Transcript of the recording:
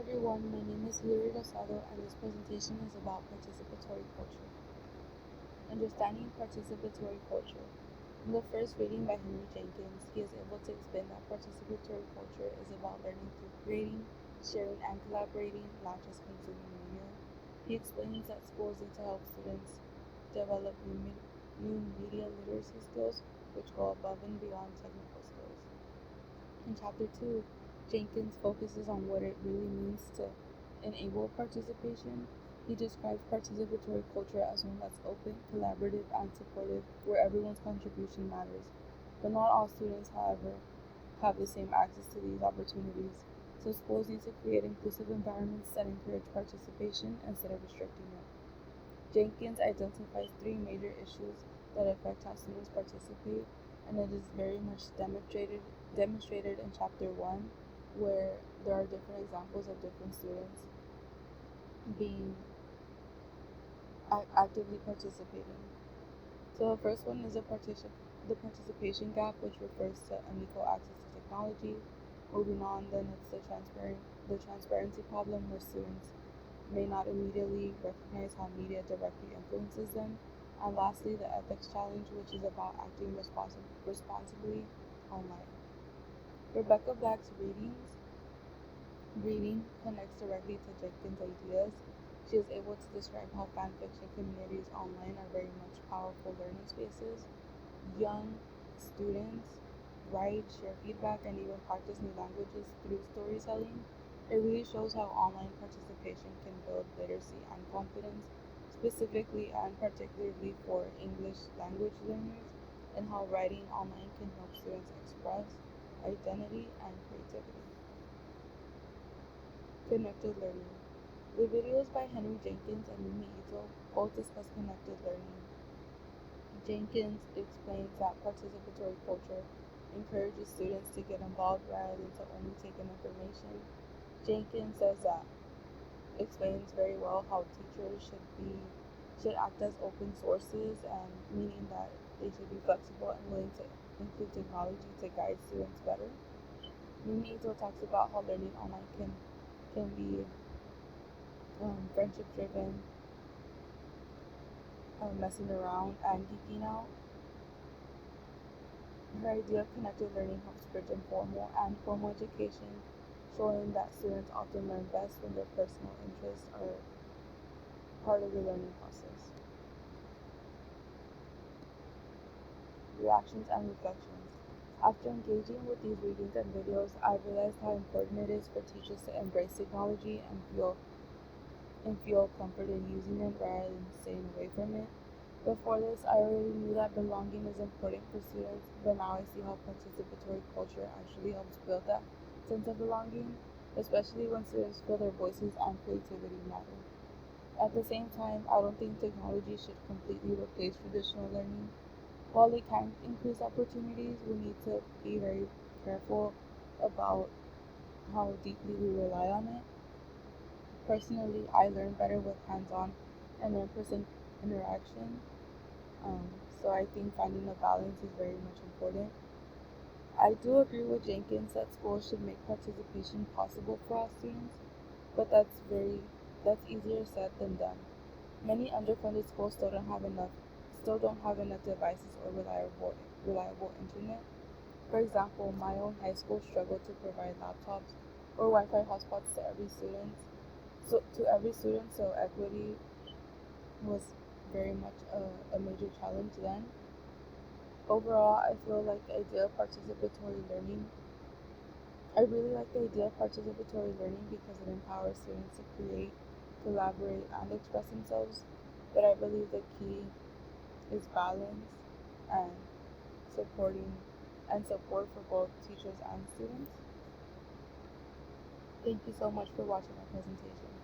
everyone, my name is Hilary Rosado and this presentation is about participatory culture. Understanding participatory culture. In the first reading by Henry Jenkins, he is able to explain that participatory culture is about learning through creating, sharing, and collaborating, not just consuming media. He explains that schools need to help students develop new media literacy skills, which go above and beyond technical skills. In Chapter 2, Jenkins focuses on what it really means to enable participation. He describes participatory culture as one that's open, collaborative, and supportive, where everyone's contribution matters. But not all students, however, have the same access to these opportunities. So schools need to create inclusive environments that encourage participation instead of restricting it. Jenkins identifies three major issues that affect how students participate, and it is very much demonstrated in Chapter 1, where there are different examples of different students being actively participating. So the first one is the participation gap, which refers to unequal access to technology. Moving on, then it's the transparency problem, where students may not immediately recognize how media directly influences them. And lastly, the ethics challenge, which is about acting responsibly online. Rebecca Black's reading connects directly to Jenkins' ideas. She is able to describe how fan fiction communities online are very much powerful learning spaces. Young students write, share feedback, and even practice new languages through storytelling. It really shows how online participation can build literacy and confidence, specifically and particularly for English language learners, and how writing online can help students express identity and creativity. Connected learning. The videos by Henry Jenkins and Mimi Ito both discuss connected learning. Jenkins explains that participatory culture encourages students to get involved rather than to only take in information. Jenkins says that explains very well how teachers should act as open sources, and meaning that they should be flexible and willing to include technology to guide students better. Mimi Ito talks about how learning online can be friendship driven, messing around, and geeking out. Her idea of connected learning helps bridge informal and formal education, showing that students often learn best when their personal interests are part of the learning process. Reactions and reflections. After engaging with these readings and videos, I realized how important it is for teachers to embrace technology and feel comfort in using it rather than staying away from it. Before this, I already knew that belonging is important for students, but now I see how participatory culture actually helps build that sense of belonging, especially when students feel their voices and creativity matter. At the same time, I don't think technology should completely replace traditional learning. While it can increase opportunities, we need to be very careful about how deeply we rely on it. Personally, I learn better with hands-on and in-person interaction. So I think finding a balance is very much important. I do agree with Jenkins that schools should make participation possible for all students, but that's easier said than done. Many underfunded schools still don't have enough devices or reliable internet. For example, my own high school struggled to provide laptops or Wi-Fi hotspots to every student, so equity was very much a major challenge then. Overall, I really like the idea of participatory learning because it empowers students to create, collaborate, and express themselves. But I believe the key is balance and supporting and support for both teachers and students. Thank you so much for watching my presentation.